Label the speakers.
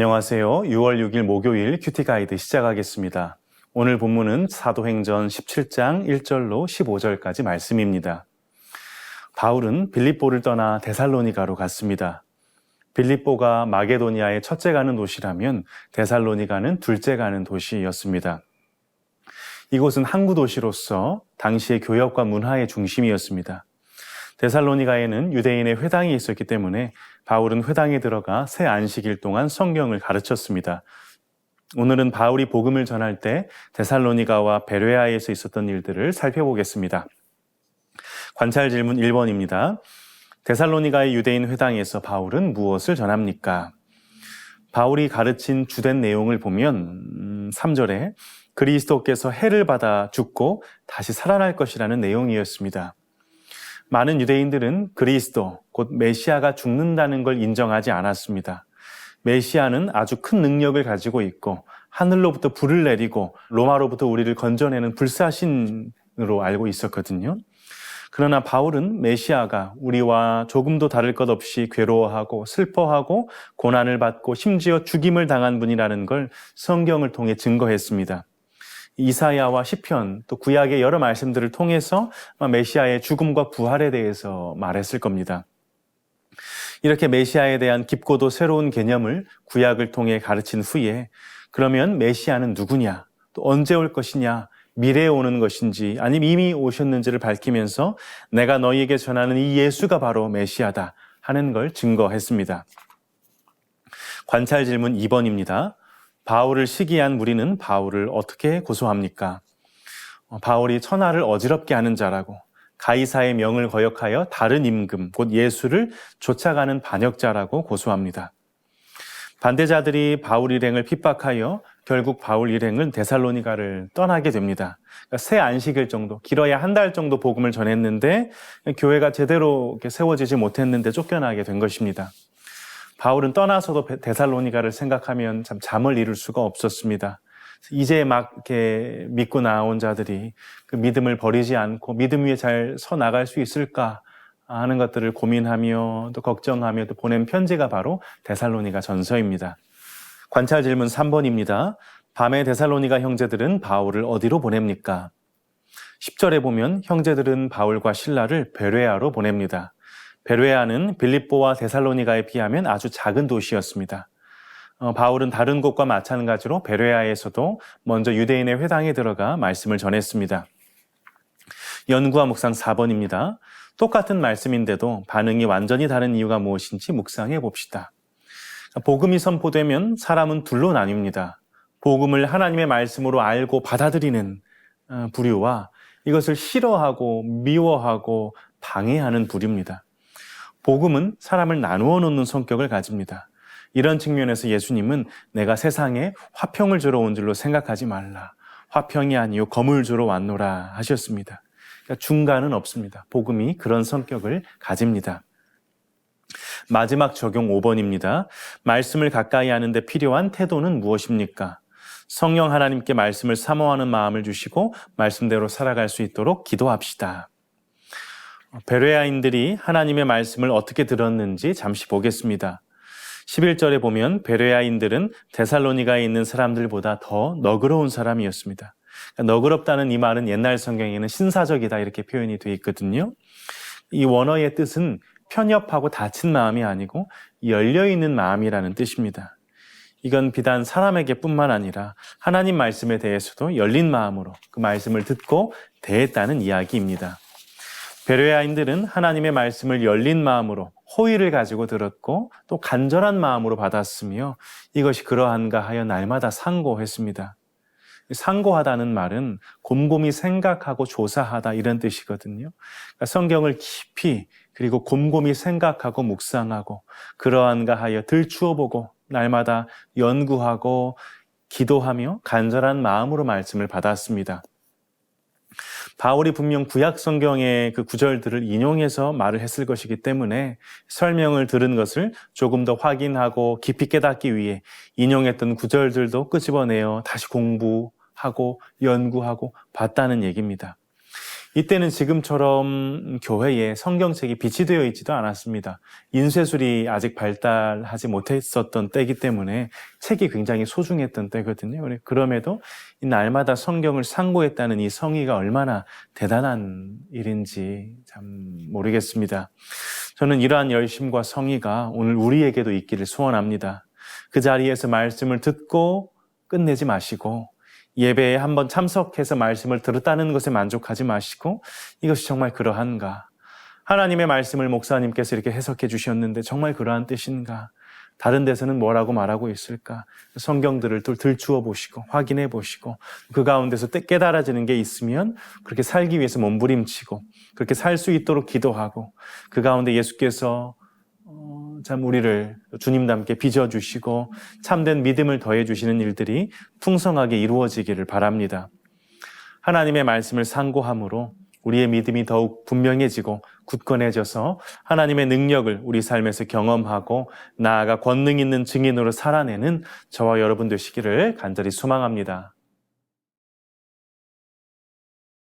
Speaker 1: 안녕하세요. 6월 6일 목요일 큐티 가이드 시작하겠습니다. 오늘 본문은 사도행전 17장 1절로 15절까지 말씀입니다. 바울은 빌립보를 떠나 데살로니가로 갔습니다. 빌립보가 마게도니아의 첫째 가는 도시라면 데살로니가는 둘째 가는 도시였습니다. 이곳은 항구 도시로서 당시의 교역과 문화의 중심이었습니다. 데살로니가에는 유대인의 회당이 있었기 때문에 바울은 회당에 들어가 새 안식일 동안 성경을 가르쳤습니다. 오늘은 바울이 복음을 전할 때 데살로니가와 베레아에서 있었던 일들을 살펴보겠습니다. 관찰 질문 1번입니다. 데살로니가의 유대인 회당에서 바울은 무엇을 전합니까? 바울이 가르친 주된 내용을 보면 3절에 그리스도께서 해를 받아 죽고 다시 살아날 것이라는 내용이었습니다. 많은 유대인들은 그리스도, 곧 메시아가 죽는다는 걸 인정하지 않았습니다. 메시아는 아주 큰 능력을 가지고 있고 하늘로부터 불을 내리고 로마로부터 우리를 건져내는 불사신으로 알고 있었거든요. 그러나 바울은 메시아가 우리와 조금도 다를 것 없이 괴로워하고 슬퍼하고 고난을 받고 심지어 죽임을 당한 분이라는 걸 성경을 통해 증거했습니다. 이사야와 시편, 또 구약의 여러 말씀들을 통해서 메시아의 죽음과 부활에 대해서 말했을 겁니다. 이렇게 메시아에 대한 깊고도 새로운 개념을 구약을 통해 가르친 후에 그러면 메시아는 누구냐, 또 언제 올 것이냐, 미래에 오는 것인지 아니면 이미 오셨는지를 밝히면서 내가 너희에게 전하는 이 예수가 바로 메시아다 하는 걸 증거했습니다. 관찰 질문 2번입니다. 바울을 시기한 무리는 바울을 어떻게 고소합니까? 바울이 천하를 어지럽게 하는 자라고 가이사의 명을 거역하여 다른 임금, 곧 예수를 쫓아가는 반역자라고 고소합니다. 반대자들이 바울 일행을 핍박하여 결국 바울 일행은 데살로니가를 떠나게 됩니다. 그러니까 새 안식일 정도, 길어야 한 달 정도 복음을 전했는데 교회가 제대로 세워지지 못했는데 쫓겨나게 된 것입니다. 바울은 떠나서도 데살로니가를 생각하면 참 잠을 이룰 수가 없었습니다. 이제 막 이렇게 믿고 나온 자들이 그 믿음을 버리지 않고 믿음 위에 잘 서 나갈 수 있을까 하는 것들을 고민하며 또 걱정하며 또 보낸 편지가 바로 데살로니가 전서입니다. 관찰 질문 3번입니다. 밤에 데살로니가 형제들은 바울을 어디로 보냅니까? 10절에 보면 형제들은 바울과 실라를 베레아로 보냅니다. 베레아는 빌립보와 데살로니가에 비하면 아주 작은 도시였습니다. 바울은 다른 곳과 마찬가지로 베레아에서도 먼저 유대인의 회당에 들어가 말씀을 전했습니다. 연구와 묵상 4번입니다. 똑같은 말씀인데도 반응이 완전히 다른 이유가 무엇인지 묵상해 봅시다. 복음이 선포되면 사람은 둘로 나뉩니다. 복음을 하나님의 말씀으로 알고 받아들이는 부류와 이것을 싫어하고 미워하고 방해하는 부류입니다. 복음은 사람을 나누어 놓는 성격을 가집니다. 이런 측면에서 예수님은 내가 세상에 화평을 주러 온 줄로 생각하지 말라. 화평이 아니요 검을 주러 왔노라 하셨습니다. 그러니까 중간은 없습니다. 복음이 그런 성격을 가집니다. 마지막 적용 5번입니다. 말씀을 가까이 하는데 필요한 태도는 무엇입니까? 성령 하나님께 말씀을 사모하는 마음을 주시고 말씀대로 살아갈 수 있도록 기도합시다. 베레아인들이 하나님의 말씀을 어떻게 들었는지 잠시 보겠습니다. 11절에 보면 베레아인들은 데살로니가에 있는 사람들보다 더 너그러운 사람이었습니다. 그러니까 너그럽다는 이 말은 옛날 성경에는 신사적이다 이렇게 표현이 되어 있거든요. 이 원어의 뜻은 편협하고 닫힌 마음이 아니고 열려있는 마음이라는 뜻입니다. 이건 비단 사람에게 뿐만 아니라 하나님 말씀에 대해서도 열린 마음으로 그 말씀을 듣고 대했다는 이야기입니다. 베레아인들은 하나님의 말씀을 열린 마음으로 호의를 가지고 들었고 또 간절한 마음으로 받았으며 이것이 그러한가 하여 날마다 상고했습니다. 상고하다는 말은 곰곰이 생각하고 조사하다 이런 뜻이거든요. 그러니까 성경을 깊이 그리고 곰곰이 생각하고 묵상하고 그러한가 하여 들추어보고 날마다 연구하고 기도하며 간절한 마음으로 말씀을 받았습니다. 바울이 분명 구약 성경의 그 구절들을 인용해서 말을 했을 것이기 때문에 설명을 들은 것을 조금 더 확인하고 깊이 깨닫기 위해 인용했던 구절들도 끄집어내어 다시 공부하고 연구하고 봤다는 얘기입니다. 이때는 지금처럼 교회에 성경책이 비치되어 있지도 않았습니다. 인쇄술이 아직 발달하지 못했었던 때이기 때문에 책이 굉장히 소중했던 때거든요. 그럼에도 이 날마다 성경을 상고했다는 이 성의가 얼마나 대단한 일인지 참 모르겠습니다. 저는 이러한 열심과 성의가 오늘 우리에게도 있기를 소원합니다. 그 자리에서 말씀을 듣고 끝내지 마시고 예배에 한번 참석해서 말씀을 들었다는 것에 만족하지 마시고 이것이 정말 그러한가? 하나님의 말씀을 목사님께서 이렇게 해석해 주셨는데 정말 그러한 뜻인가? 다른 데서는 뭐라고 말하고 있을까? 성경들을 또 들추어 보시고 확인해 보시고 그 가운데서 깨달아지는 게 있으면 그렇게 살기 위해서 몸부림치고 그렇게 살 수 있도록 기도하고 그 가운데 예수께서 참 우리를 주님과 함께 빚어주시고 참된 믿음을 더해주시는 일들이 풍성하게 이루어지기를 바랍니다. 하나님의 말씀을 상고함으로 우리의 믿음이 더욱 분명해지고 굳건해져서 하나님의 능력을 우리 삶에서 경험하고 나아가 권능 있는 증인으로 살아내는 저와 여러분 되시기를 간절히 소망합니다.